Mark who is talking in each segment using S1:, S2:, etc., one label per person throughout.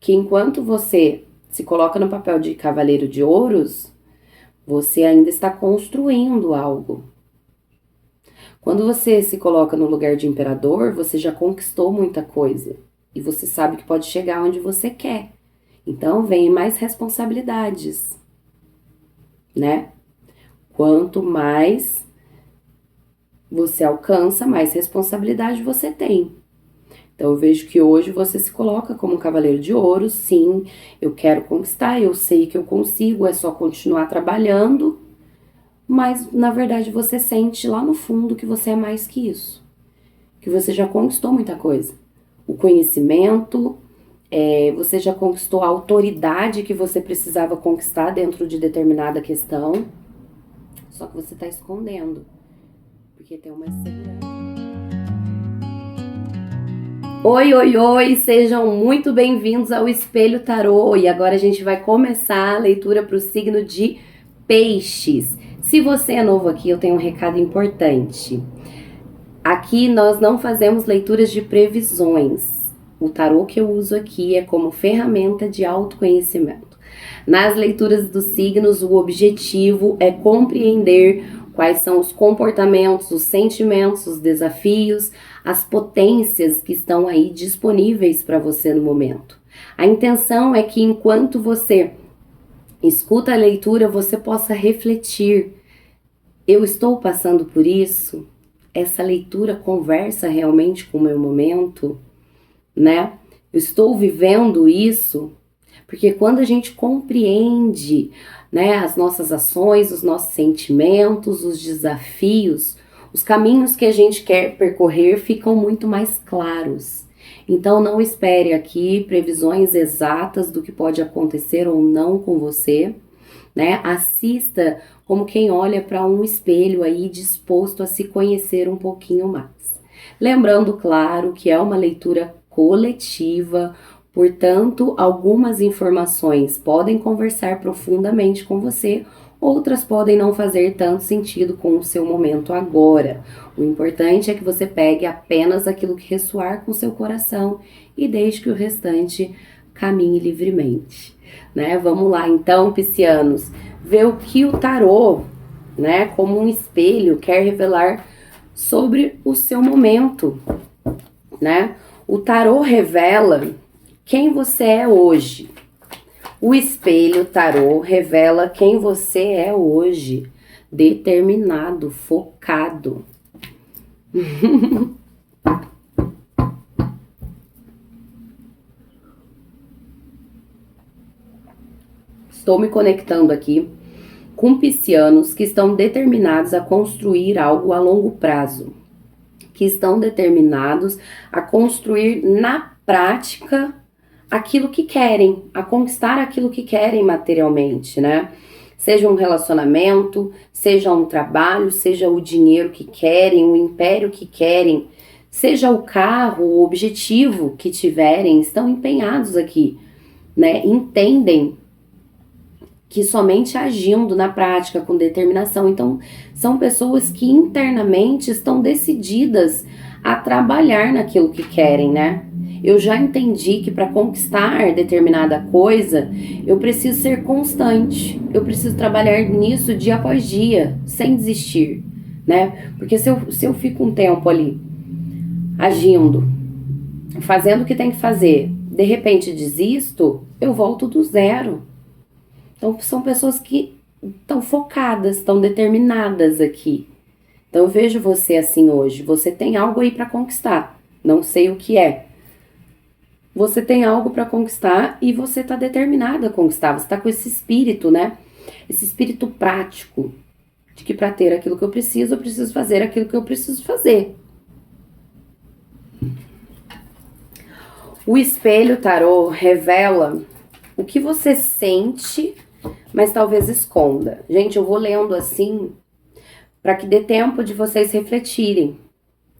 S1: que enquanto você se coloca no papel de cavaleiro de ouros, você ainda está construindo algo. Quando você se coloca no lugar de imperador, você já conquistou muita coisa. E você sabe que pode chegar onde você quer. Então, vem mais responsabilidades, né? Quanto mais você alcança, mais responsabilidade você tem. Então, eu vejo que hoje você se coloca como um cavaleiro de ouro. Sim, eu quero conquistar, eu sei que eu consigo, é só continuar trabalhando. Mas, na verdade, você sente lá no fundo que você é mais que isso. Que você já conquistou muita coisa. O conhecimento, você já conquistou a autoridade que você precisava conquistar dentro de determinada questão. Só que você está escondendo. Porque tem uma insegurança. Oi, oi, oi! Sejam muito bem-vindos ao Espelho Tarô. E agora a gente vai começar a leitura para o signo de Peixes. Se você é novo aqui, eu tenho um recado importante. Aqui nós não fazemos leituras de previsões. O tarô que eu uso aqui é como ferramenta de autoconhecimento. Nas leituras dos signos, o objetivo é compreender quais são os comportamentos, os sentimentos, os desafios, as potências que estão aí disponíveis para você no momento. A intenção é que enquanto você escuta a leitura, você possa refletir. Eu estou passando por isso? Essa leitura conversa realmente com o meu momento, né? Eu estou vivendo isso? Porque quando a gente compreende, né, as nossas ações, os nossos sentimentos, os desafios, os caminhos que a gente quer percorrer ficam muito mais claros. Então não espere aqui previsões exatas do que pode acontecer ou não com você, né? Assista como quem olha para um espelho aí disposto a se conhecer um pouquinho mais. Lembrando, claro, que é uma leitura coletiva, portanto, algumas informações podem conversar profundamente com você, outras podem não fazer tanto sentido com o seu momento agora. O importante é que você pegue apenas aquilo que ressoar com o seu coração e deixe que o restante caminhe livremente, né? Vamos lá, então, piscianos, ver o que o tarô, né, como um espelho, quer revelar sobre o seu momento, né? O tarô revela quem você é hoje. O espelho tarô revela quem você é hoje, determinado, focado. Estou me conectando aqui com piscianos que estão determinados a construir algo a longo prazo, que estão determinados a construir na prática aquilo que querem, a conquistar aquilo que querem materialmente, né? Seja um relacionamento, seja um trabalho, seja o dinheiro que querem, o império que querem, seja o carro, o objetivo que tiverem, estão empenhados aqui, né? Entendem que somente agindo na prática, com determinação. Então, são pessoas que internamente estão decididas a trabalhar naquilo que querem, né? Eu já entendi que para conquistar determinada coisa, eu preciso ser constante. Eu preciso trabalhar nisso dia após dia, sem desistir, né? Porque se eu fico um tempo ali agindo, fazendo o que tem que fazer, de repente desisto, eu volto do zero. Então, são pessoas que estão focadas, estão determinadas aqui. Então, eu vejo você assim hoje. Você tem algo aí para conquistar. Não sei o que é. Você tem algo para conquistar e você está determinada a conquistar. Você está com esse espírito, né? Esse espírito prático. De que para ter aquilo que eu preciso fazer aquilo que eu preciso fazer. O espelho tarô revela o que você sente, mas talvez esconda. Gente, eu vou lendo assim para que dê tempo de vocês refletirem,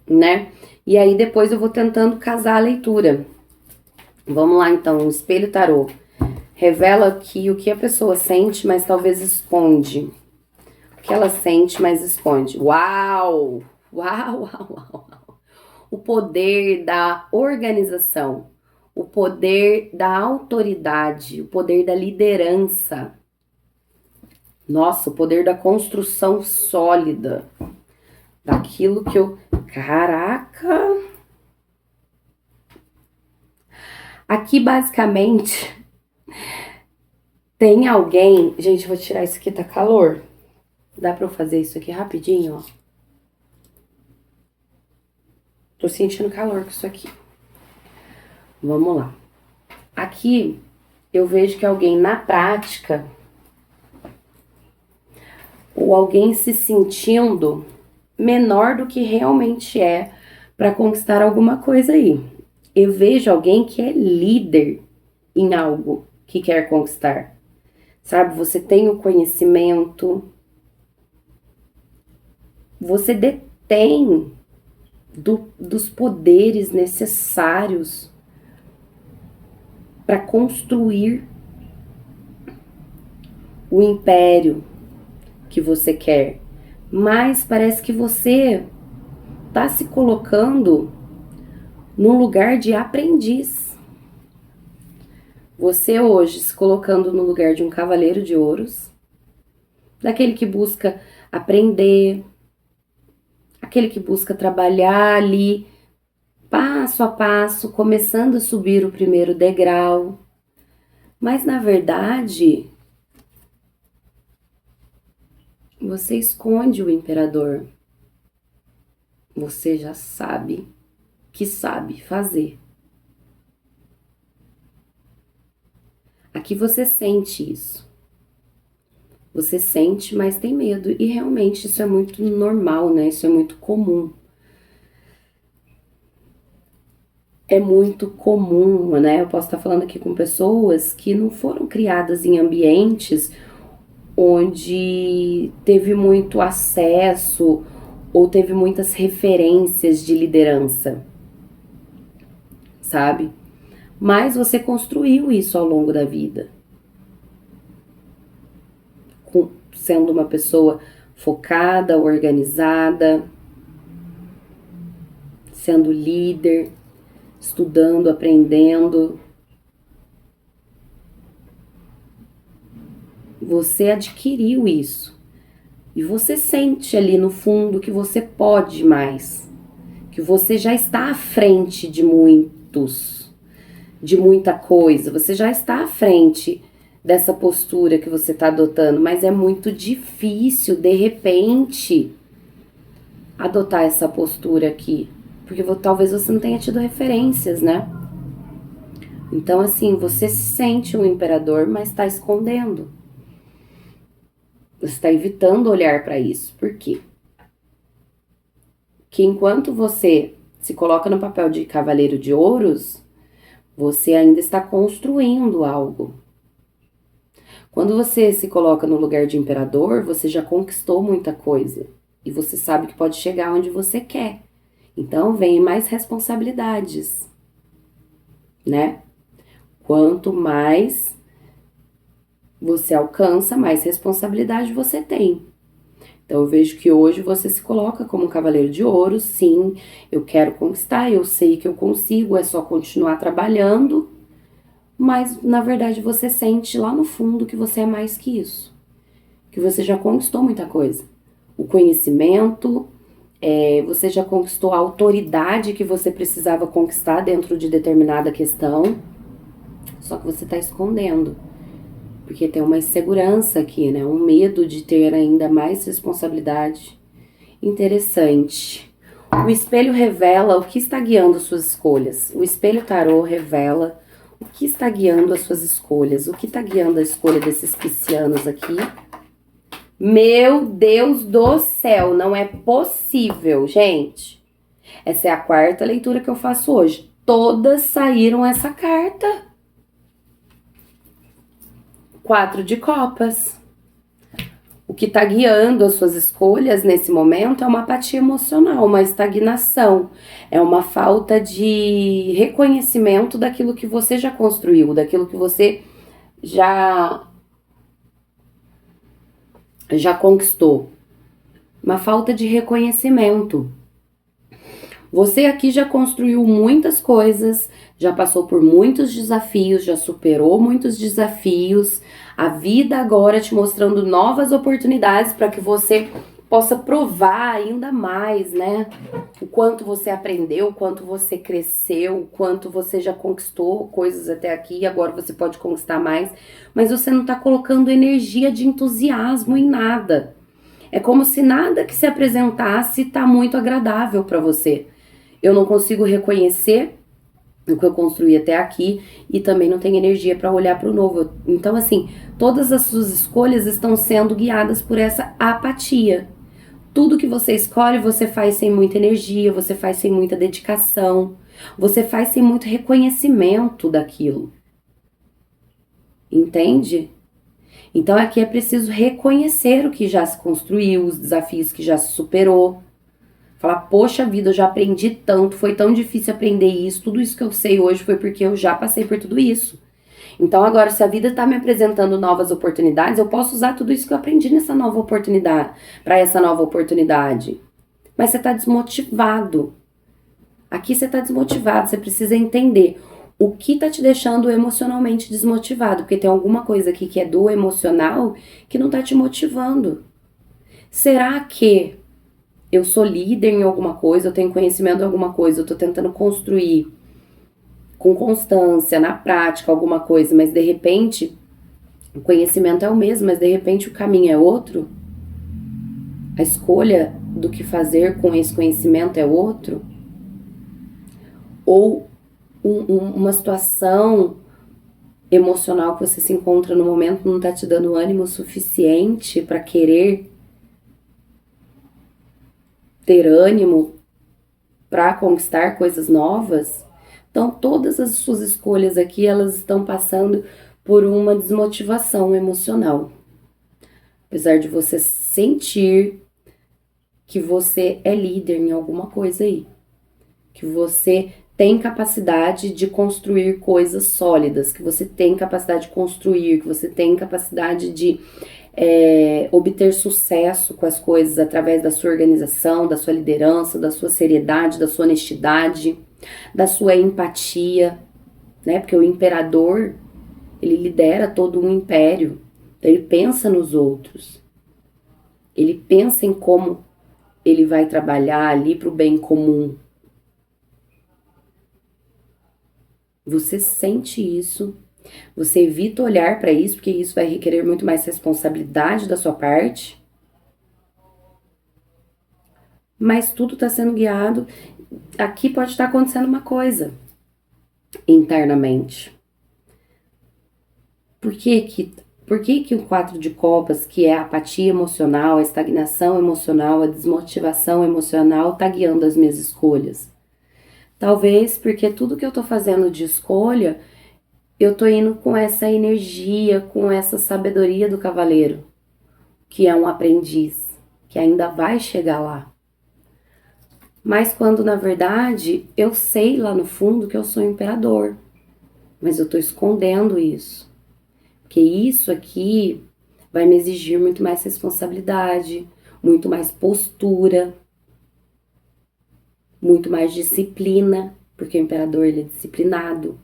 S1: né? E aí depois eu vou tentando casar a leitura. Vamos lá então, o espelho tarô revela aqui o que a pessoa sente, mas talvez esconde. O que ela sente, mas esconde. Uau! Uau, uau, uau, uau. O poder da organização. o poder da autoridade, o poder da liderança. Nossa, o poder da construção sólida. Daquilo que eu... Caraca! Aqui, basicamente, tem alguém... Gente, vou tirar isso aqui, tá calor. Dá pra eu fazer isso aqui rapidinho, ó. Tô sentindo calor com isso aqui. Vamos lá. Aqui, eu vejo que alguém na prática... ou alguém se sentindo menor do que realmente é para conquistar alguma coisa aí. Eu vejo alguém que é líder em algo que quer conquistar. Sabe, você tem o conhecimento, você detém dos poderes necessários para construir o império que você quer, mas parece que você tá se colocando no lugar de aprendiz. Você hoje se colocando no lugar de um cavaleiro de ouros, daquele que busca aprender, aquele que busca trabalhar ali passo a passo, começando a subir o primeiro degrau. Mas na verdade, você esconde o imperador. Você já sabe que sabe fazer. Aqui você sente isso. Você sente, mas tem medo. E realmente isso é muito normal, né? Isso é muito comum. É muito comum, né? Eu posso estar falando aqui com pessoas que não foram criadas em ambientes onde teve muito acesso ou teve muitas referências de liderança, sabe? Mas você construiu isso ao longo da vida, sendo uma pessoa focada, organizada, sendo líder, estudando, aprendendo. Você adquiriu isso. E você sente ali no fundo que você pode mais. Que você já está à frente de muita coisa. Você já está à frente dessa postura que você está adotando. Mas é muito difícil, de repente, adotar essa postura aqui. Porque talvez você não tenha tido referências, né? Então, assim, você se sente um imperador, mas está escondendo. Você está evitando olhar para isso. Por quê? Que enquanto você se coloca no papel de cavaleiro de ouros, você ainda está construindo algo. Quando você se coloca no lugar de imperador, você já conquistou muita coisa. E você sabe que pode chegar onde você quer. Então, vem mais responsabilidades, né? Quanto mais você alcança, mais responsabilidade você tem. Então, eu vejo que hoje você se coloca como um cavaleiro de ouros. Sim, eu quero conquistar, eu sei que eu consigo, é só continuar trabalhando. Mas, na verdade, você sente lá no fundo que você é mais que isso. Que você já conquistou muita coisa. O conhecimento, você já conquistou a autoridade que você precisava conquistar dentro de determinada questão. Só que você está escondendo. Porque tem uma insegurança aqui, né? Um medo de ter ainda mais responsabilidade. Interessante. O espelho revela o que está guiando suas escolhas. O espelho tarô revela o que está guiando as suas escolhas. O que está guiando a escolha desses piscianos aqui. Meu Deus do céu, não é possível, gente. Essa é a quarta leitura que eu faço hoje. Todas saíram essa carta. 4 de copas. O que está guiando as suas escolhas nesse momento é uma apatia emocional, uma estagnação. É uma falta de reconhecimento daquilo que você já construiu, daquilo que você já conquistou. Uma falta de reconhecimento. Você aqui já construiu muitas coisas, já passou por muitos desafios, já superou muitos desafios. A vida agora te mostrando novas oportunidades para que você possa provar ainda mais, né? O quanto você aprendeu, o quanto você cresceu, o quanto você já conquistou coisas até aqui, e agora você pode conquistar mais, mas você não tá colocando energia de entusiasmo em nada. É como se nada que se apresentasse tá muito agradável para você. Eu não consigo reconhecer o que eu construí até aqui e também não tenho energia para olhar para o novo. Então, assim, todas as suas escolhas estão sendo guiadas por essa apatia. Tudo que você escolhe, você faz sem muita energia, você faz sem muita dedicação, você faz sem muito reconhecimento daquilo. Entende? Então aqui é preciso reconhecer o que já se construiu, os desafios que já se superou. Falar, poxa vida, eu já aprendi tanto, foi tão difícil aprender isso, tudo isso que eu sei hoje foi porque eu já passei por tudo isso. Então agora, se a vida está me apresentando novas oportunidades, eu posso usar tudo isso que eu aprendi nessa nova oportunidade, para essa nova oportunidade. Mas você está desmotivado. Aqui você está desmotivado, você precisa entender o que está te deixando emocionalmente desmotivado, porque tem alguma coisa aqui que é do emocional que não está te motivando. Será que eu sou líder em alguma coisa, eu tenho conhecimento em alguma coisa, eu tô tentando construir com constância, na prática, alguma coisa, mas de repente o conhecimento é o mesmo, mas de repente o caminho é outro? A escolha do que fazer com esse conhecimento é outro? Ou uma situação emocional que você se encontra no momento não tá te dando ânimo suficiente para querer ter ânimo para conquistar coisas novas? Então, todas as suas escolhas aqui, elas estão passando por uma desmotivação emocional. Apesar de você sentir que você é líder em alguma coisa aí, que você tem capacidade de construir coisas sólidas, que você tem capacidade de construir, que você tem capacidade de obter sucesso com as coisas através da sua organização, da sua liderança, da sua seriedade, da sua honestidade, da sua empatia, né? Porque o imperador, ele lidera todo um império, então ele pensa nos outros, ele pensa em como ele vai trabalhar ali para o bem comum. Você sente isso, você evita olhar para isso, porque isso vai requerer muito mais responsabilidade da sua parte. Mas tudo está sendo guiado. Aqui pode estar acontecendo uma coisa internamente. Por que o 4 de copas, que é a apatia emocional, a estagnação emocional, a desmotivação emocional, está guiando as minhas escolhas? Talvez porque tudo que eu tô fazendo de escolha, eu tô indo com essa energia, com essa sabedoria do cavaleiro, que é um aprendiz, que ainda vai chegar lá. Mas quando na verdade eu sei lá no fundo que eu sou imperador, mas eu tô escondendo isso. Porque isso aqui vai me exigir muito mais responsabilidade, muito mais postura, muito mais disciplina, porque o imperador ele é disciplinado,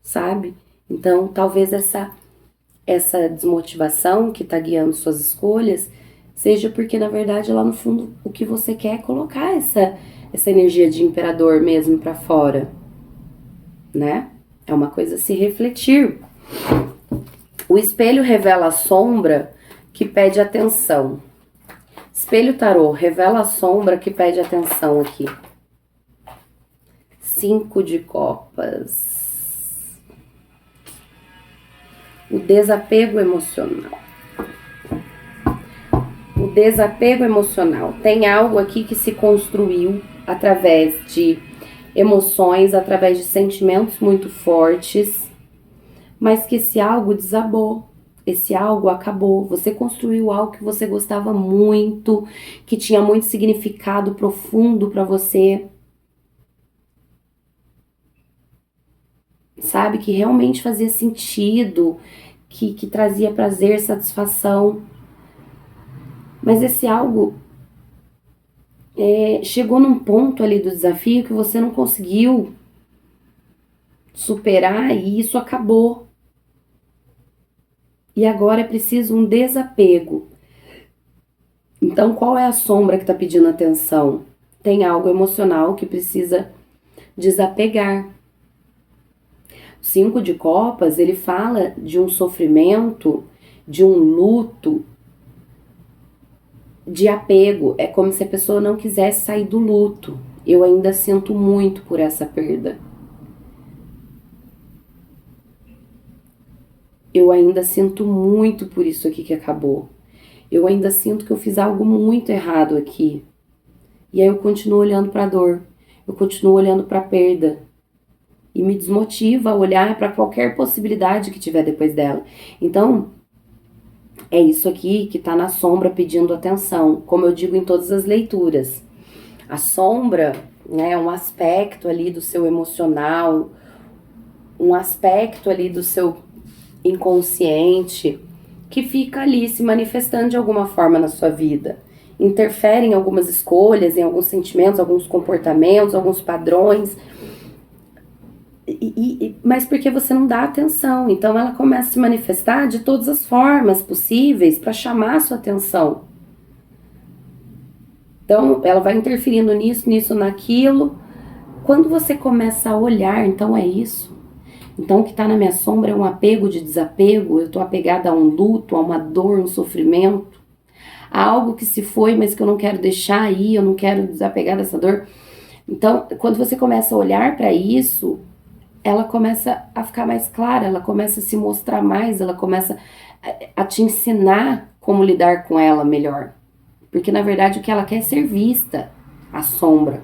S1: sabe? Então, talvez essa desmotivação que tá guiando suas escolhas seja porque, na verdade, lá no fundo, o que você quer é colocar essa energia de imperador mesmo pra fora, né? É uma coisa a se refletir. O espelho revela a sombra que pede atenção. Espelho tarô, revela a sombra que pede atenção aqui. 5 de copas. O desapego emocional. O desapego emocional. Tem algo aqui que se construiu através de emoções, através de sentimentos muito fortes, mas que esse algo desabou. Esse algo acabou. Você construiu algo que você gostava muito, que tinha muito significado profundo para você. Sabe? Que realmente fazia sentido, que trazia prazer, satisfação. Mas esse algo chegou num ponto ali do desafio que você não conseguiu superar e isso acabou. E agora é preciso um desapego. Então, qual é a sombra que está pedindo atenção? Tem algo emocional que precisa desapegar. O 5 de copas, ele fala de um sofrimento, de um luto, de apego. É como se a pessoa não quisesse sair do luto. Eu ainda sinto muito por essa perda. Eu ainda sinto muito por isso aqui que acabou. Eu ainda sinto que eu fiz algo muito errado aqui. E aí eu continuo olhando para a dor. Eu continuo olhando para a perda. E me desmotiva a olhar para qualquer possibilidade que tiver depois dela. Então, é isso aqui que está na sombra pedindo atenção, como eu digo em todas as leituras. A sombra, né, é um aspecto ali do seu emocional, um aspecto ali do seu inconsciente que fica ali se manifestando de alguma forma na sua vida. Interfere em algumas escolhas, em alguns sentimentos, alguns comportamentos, alguns padrões. Mas porque você não dá atenção. Então ela começa a se manifestar de todas as formas possíveis para chamar a sua atenção. Então ela vai interferindo nisso, naquilo. Quando você começa a olhar, então é isso. Então o que está na minha sombra é um apego de desapego. Eu estou apegada a um luto, a uma dor, um sofrimento, a algo que se foi, mas que eu não quero deixar aí, eu não quero desapegar dessa dor. Então, quando você começa a olhar para isso, ela começa a ficar mais clara, ela começa a se mostrar mais, ela começa a te ensinar como lidar com ela melhor. Porque na verdade o que ela quer é ser vista, a sombra.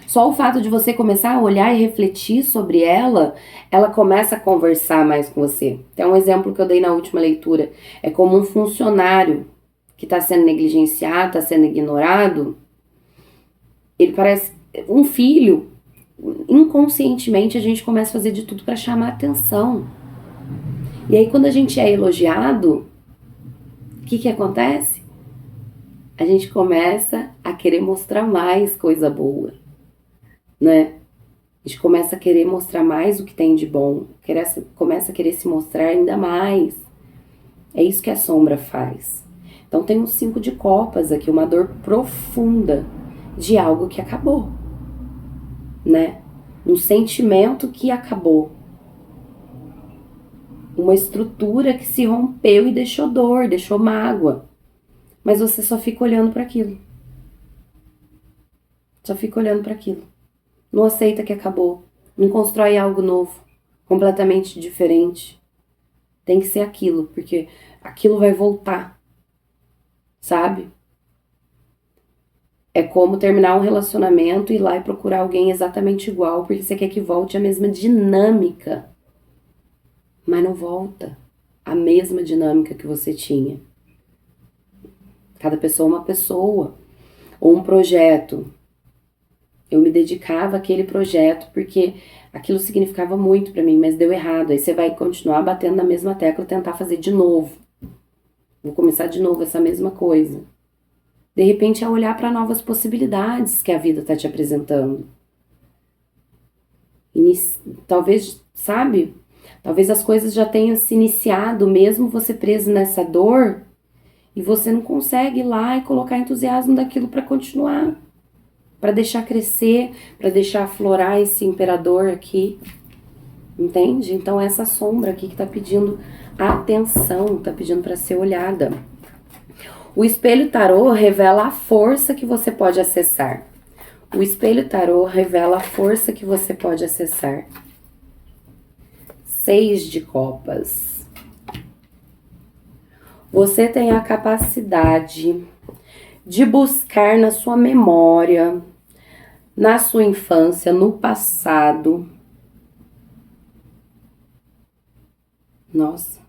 S1: Só o fato de você começar a olhar e refletir sobre ela, ela começa a conversar mais com você. Tem um exemplo que eu dei na última leitura. É como um funcionário que está sendo negligenciado, está sendo ignorado. Ele parece um filho. Inconscientemente a gente começa a fazer de tudo para chamar atenção. E aí quando a gente é elogiado, o que acontece? A gente começa a querer mostrar mais coisa boa, né? A gente começa a querer mostrar mais o que tem de bom, começa a querer se mostrar ainda mais. É isso que a sombra faz. Então tem um 5 de copas aqui, uma dor profunda de algo que acabou, né? Um sentimento que acabou. Uma estrutura que se rompeu e deixou dor, deixou mágoa. Mas você só fica olhando para aquilo. Só fica olhando para aquilo. Não aceita que acabou. Não constrói algo novo, completamente diferente. Tem que ser aquilo, porque aquilo vai voltar. Sabe? É como terminar um relacionamento e ir lá e procurar alguém exatamente igual, porque você quer que volte a mesma dinâmica. Mas não volta a mesma dinâmica que você tinha. Cada pessoa é uma pessoa. Ou um projeto. Eu me dedicava àquele projeto porque aquilo significava muito pra mim, mas deu errado. Aí você vai continuar batendo na mesma tecla, tentar fazer de novo. Vou começar de novo essa mesma coisa. De repente é olhar para novas possibilidades que a vida tá te apresentando. Talvez, sabe? Talvez as coisas já tenham se iniciado, mesmo você preso nessa dor, e você não consegue ir lá e colocar entusiasmo daquilo para continuar, para deixar crescer, para deixar aflorar esse imperador aqui, entende? Então essa sombra aqui que tá pedindo atenção, tá pedindo para ser olhada. O espelho tarô revela a força que você pode acessar. O espelho tarô revela a força que você pode acessar. 6 de copas. Você tem a capacidade de buscar na sua memória, na sua infância, no passado. Nossa.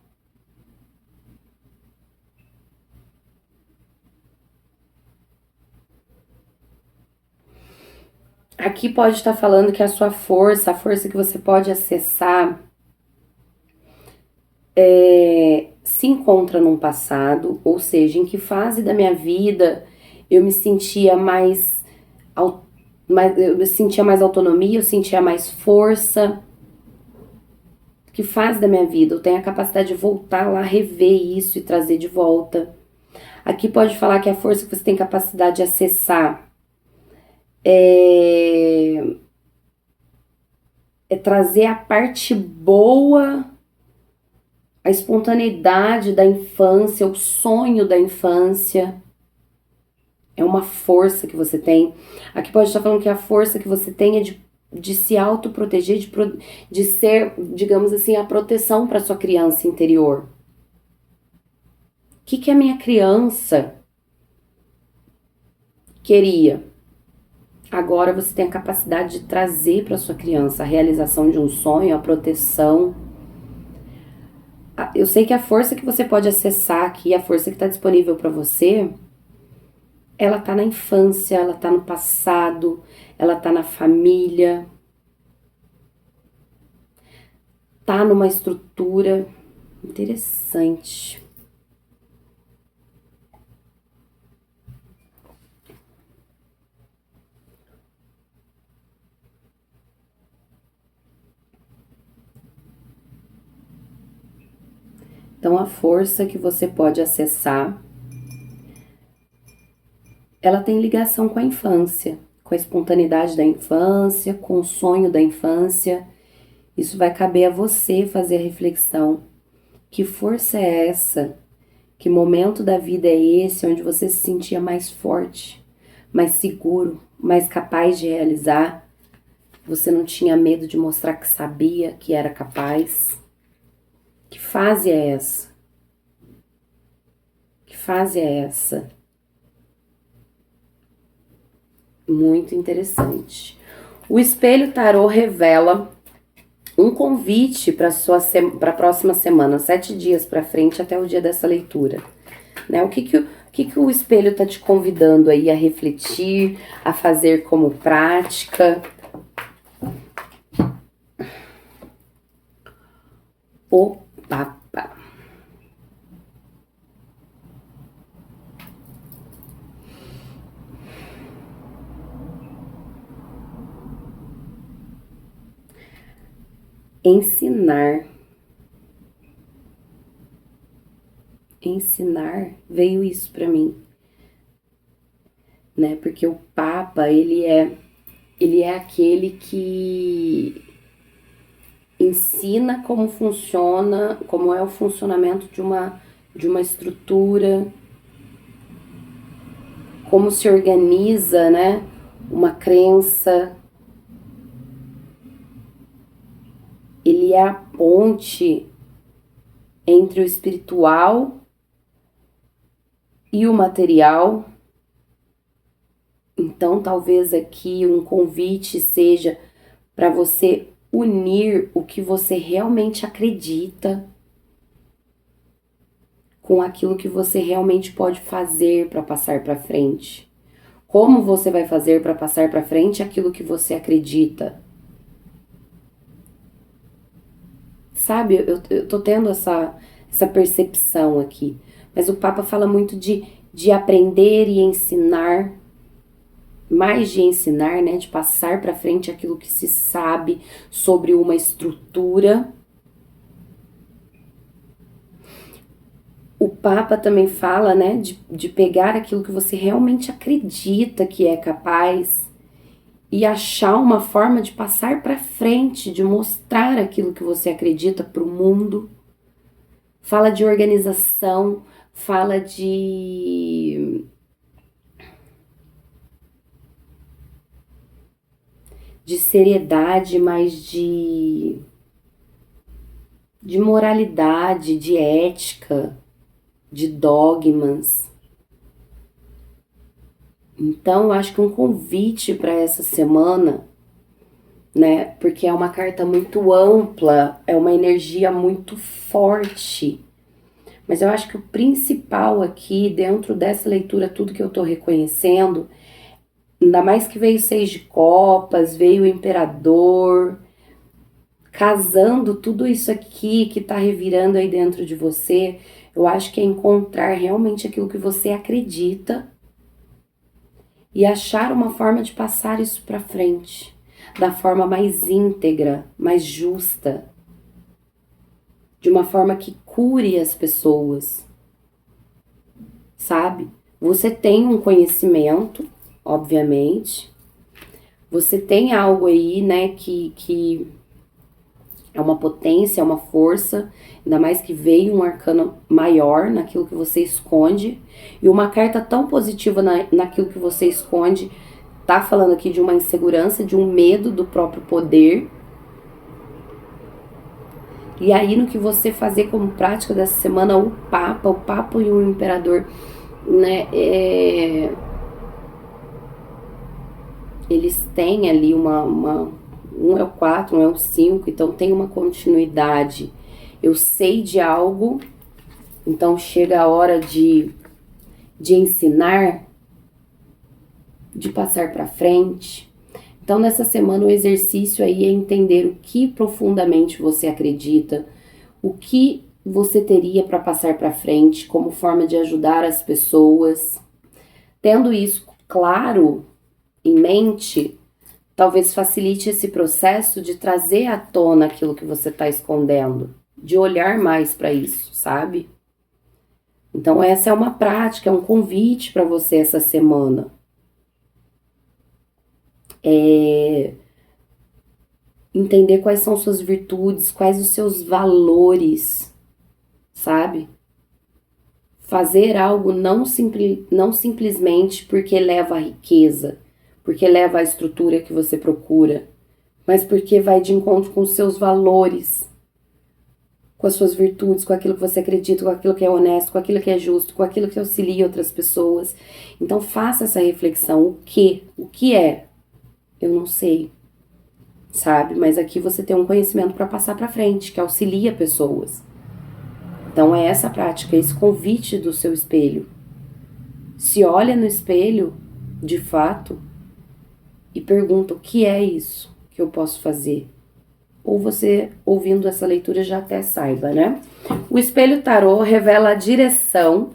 S1: Aqui pode estar falando que a sua força, a força que você pode acessar, se encontra num passado, ou seja, em que fase da minha vida eu me sentia mais eu sentia mais autonomia, eu sentia mais força. Que faz da minha vida, eu tenho a capacidade de voltar lá, rever isso e trazer de volta. Aqui pode falar que a força que você tem capacidade de acessar é trazer a parte boa, a espontaneidade da infância, o sonho da infância. É uma força que você tem. Aqui pode estar falando que a força que você tem é de se autoproteger, de ser, digamos assim, a proteção para sua criança interior. O que a minha criança queria? Agora você tem a capacidade de trazer para sua criança a realização de um sonho, a proteção. Eu sei que a força que você pode acessar aqui, a força que está disponível para você, ela tá na infância, ela tá no passado, ela tá na família, tá numa estrutura interessante. Então a força que você pode acessar, ela tem ligação com a infância, com a espontaneidade da infância, com o sonho da infância. Isso vai caber a você fazer a reflexão. Que força é essa? Que momento da vida é esse onde você se sentia mais forte, mais seguro, mais capaz de realizar? Você não tinha medo de mostrar que sabia, que era capaz? Que fase é essa? Que fase é essa? Muito interessante. O espelho tarô revela um convite para a próxima semana, 7 dias para frente até o dia dessa leitura. Né? O que o espelho está te convidando aí a refletir, a fazer como prática? O Papa. Ensinar. Ensinar, veio isso para mim, né? Porque o Papa, ele é aquele que ensina como funciona, como é o funcionamento de uma estrutura, como se organiza, né? Uma crença. Ele é a ponte entre o espiritual e o material. Então, talvez aqui um convite seja para você unir o que você realmente acredita com aquilo que você realmente pode fazer para passar para frente. Como você vai fazer para passar para frente aquilo que você acredita? Sabe, eu tô tendo essa percepção aqui. Mas o Papa fala muito de aprender e ensinar, mais de ensinar, né? De passar para frente aquilo que se sabe sobre uma estrutura. O Papa também fala, né? De pegar aquilo que você realmente acredita que é capaz e achar uma forma de passar para frente, de mostrar aquilo que você acredita para o mundo. Fala de organização, fala de seriedade, mas de moralidade, de ética, de dogmas. Então, eu acho que um convite para essa semana, né? Porque é uma carta muito ampla, é uma energia muito forte. Mas eu acho que o principal aqui, dentro dessa leitura, tudo que eu tô reconhecendo, ainda mais que veio 6 de copas, veio o imperador, casando tudo isso aqui que tá revirando aí dentro de você, eu acho que é encontrar realmente aquilo que você acredita e achar uma forma de passar isso para frente, da forma mais íntegra, mais justa, de uma forma que cure as pessoas, sabe? Você tem um conhecimento, obviamente, você tem algo aí, né, que é uma potência, é uma força, ainda mais que veio um arcano maior naquilo que você esconde, e uma carta tão positiva naquilo que você esconde, tá falando aqui de uma insegurança, de um medo do próprio poder. E aí no que você fazer como prática dessa semana, o Papa e o Imperador, né, eles têm ali um é o 4, um é o 5, então tem uma continuidade. Eu sei de algo, então chega a hora de ensinar, de passar para frente. Então nessa semana o exercício aí é entender o que profundamente você acredita, o que você teria para passar para frente como forma de ajudar as pessoas. Tendo isso claro em mente, talvez facilite esse processo de trazer à tona aquilo que você está escondendo, de olhar mais para isso, sabe? Então essa é uma prática, é um convite para você essa semana. Entender quais são suas virtudes, quais os seus valores, sabe? Fazer algo não simplesmente porque leva a riqueza, porque leva a estrutura que você procura, mas porque vai de encontro com os seus valores, com as suas virtudes, com aquilo que você acredita, com aquilo que é honesto, com aquilo que é justo, com aquilo que auxilia outras pessoas. Então faça essa reflexão. O que é? Eu não sei, sabe? Mas aqui você tem um conhecimento para passar para frente, que auxilia pessoas. Então é essa prática, esse convite do seu espelho. Se olha no espelho, de fato, e pergunta o que é isso que eu posso fazer. Ou você, ouvindo essa leitura, já até saiba, né? O espelho tarô revela a direção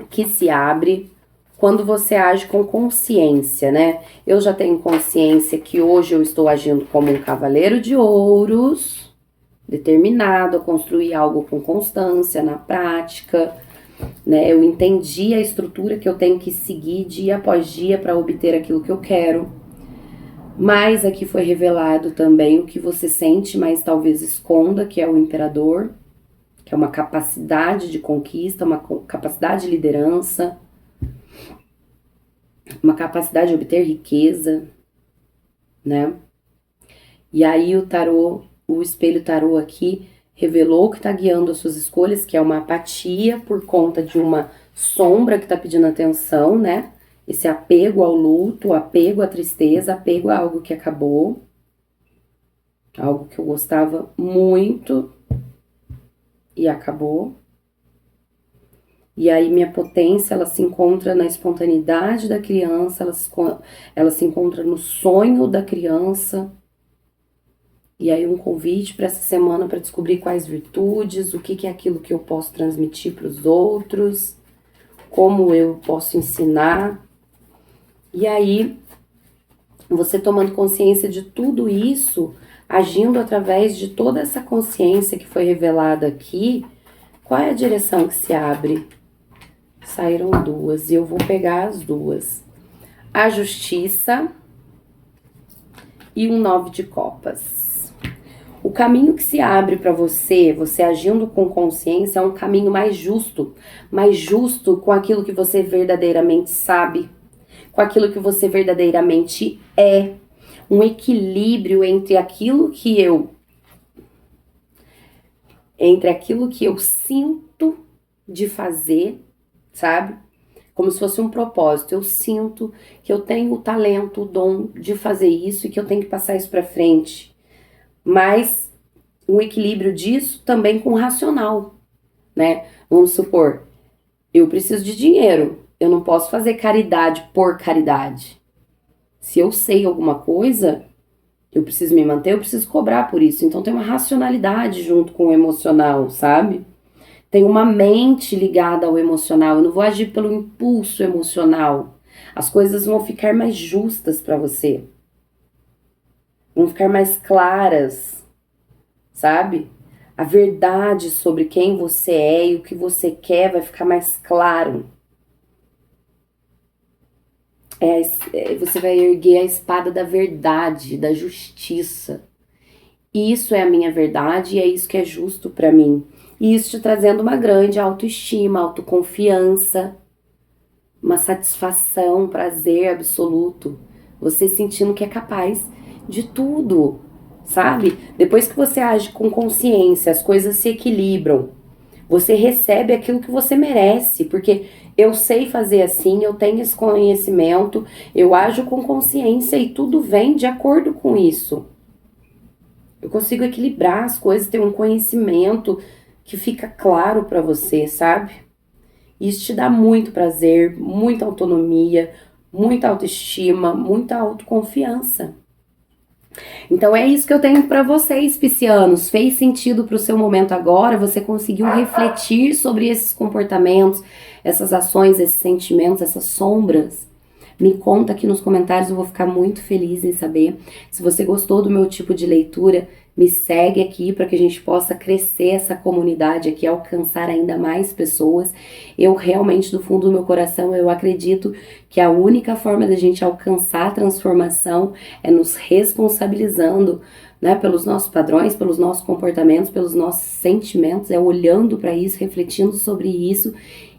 S1: que se abre quando você age com consciência, né? Eu já tenho consciência que hoje eu estou agindo como um cavaleiro de ouros, determinado a construir algo com constância na prática, né? Eu entendi a estrutura que eu tenho que seguir dia após dia para obter aquilo que eu quero. Mas aqui foi revelado também o que você sente, mas talvez esconda, que é o Imperador, que é uma capacidade de conquista, uma capacidade de liderança, uma capacidade de obter riqueza, né? E aí o tarô, o espelho tarô aqui revelou que tá guiando as suas escolhas, que é uma apatia por conta de uma sombra que tá pedindo atenção, né? Esse apego ao luto, apego à tristeza, apego a algo que acabou, algo que eu gostava muito e acabou. E aí minha potência, ela se encontra na espontaneidade da criança, ela se encontra no sonho da criança. E aí um convite para essa semana para descobrir quais virtudes, o que é aquilo que eu posso transmitir para os outros, como eu posso ensinar. E aí, você tomando consciência de tudo isso, agindo através de toda essa consciência que foi revelada aqui, qual é a direção que se abre? Saíram duas e eu vou pegar as duas. A justiça e um 9 de copas. O caminho que se abre para você, você agindo com consciência, é um caminho mais justo com aquilo que você verdadeiramente sabe, com aquilo que você verdadeiramente é. Um equilíbrio entre aquilo que eu sinto de fazer, sabe? Como se fosse um propósito. Eu sinto que eu tenho o talento, o dom de fazer isso e que eu tenho que passar isso para frente. Mas um equilíbrio disso também com o racional, né? Vamos supor, eu preciso de dinheiro. Eu não posso fazer caridade por caridade. Se eu sei alguma coisa, eu preciso me manter, eu preciso cobrar por isso. Então tem uma racionalidade junto com o emocional, sabe? Tem uma mente ligada ao emocional. Eu não vou agir pelo impulso emocional, As coisas vão ficar mais justas para você, vão ficar mais claras, sabe? A verdade sobre quem você é e o que você quer vai ficar mais claro. Você vai erguer a espada da verdade, da justiça. Isso é a minha verdade e é isso que é justo para mim. E isso te trazendo uma grande autoestima, autoconfiança, uma satisfação, um prazer absoluto. Você sentindo que é capaz de tudo, sabe? Depois que você age com consciência, as coisas se equilibram. Você recebe aquilo que você merece, porque eu sei fazer assim, eu tenho esse conhecimento, eu ajo com consciência e tudo vem de acordo com isso. Eu consigo equilibrar as coisas, ter um conhecimento que fica claro para você, sabe? Isso te dá muito prazer, muita autonomia, muita autoestima, muita autoconfiança. Então é isso que eu tenho para vocês, piscianos. Fez sentido para o seu momento agora? Você conseguiu refletir sobre esses comportamentos, essas ações, esses sentimentos, essas sombras? Me conta aqui nos comentários, eu vou ficar muito feliz em saber. Se você gostou do meu tipo de leitura, me segue aqui para que a gente possa crescer essa comunidade aqui, alcançar ainda mais pessoas. Eu realmente, do fundo do meu coração, eu acredito que a única forma da gente alcançar a transformação é nos responsabilizando, né, pelos nossos padrões, pelos nossos comportamentos, pelos nossos sentimentos, é olhando para isso, refletindo sobre isso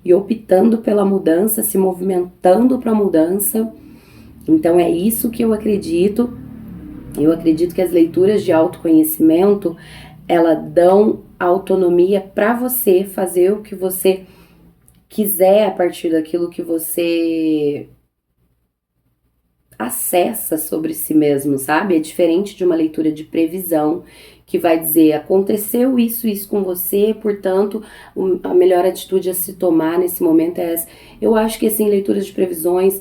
S1: e optando pela mudança, se movimentando para a mudança. Então é isso que eu acredito. Eu acredito que as leituras de autoconhecimento, elas dão autonomia para você fazer o que você quiser a partir daquilo que você acessa sobre si mesmo, sabe? É diferente de uma leitura de previsão que vai dizer, aconteceu isso com você, portanto, a melhor atitude a se tomar nesse momento é essa. Eu acho que, assim, leituras de previsões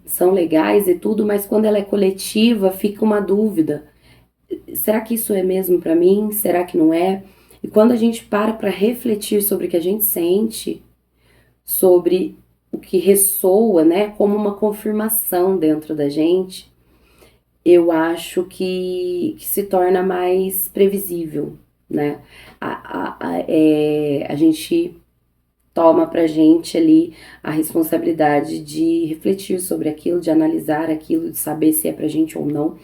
S1: são legais e tudo, mas quando ela é coletiva, fica uma dúvida. Será que isso é mesmo para mim? Será que não é? E quando a gente para refletir sobre o que a gente sente, sobre o que ressoa, né, como uma confirmação dentro da gente, eu acho que se torna mais previsível, né? A gente toma pra gente ali a responsabilidade de refletir sobre aquilo, de analisar aquilo, de saber se é pra gente ou não.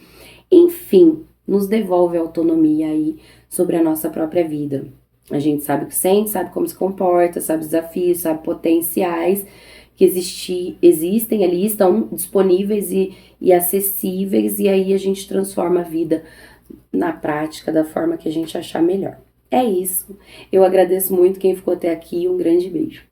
S1: Enfim, nos devolve autonomia aí sobre a nossa própria vida. A gente sabe o que sente, sabe como se comporta, sabe os desafios, sabe potenciais que existem ali, estão disponíveis e acessíveis, e aí a gente transforma a vida na prática da forma que a gente achar melhor. É isso. Eu agradeço muito quem ficou até aqui. Um grande beijo.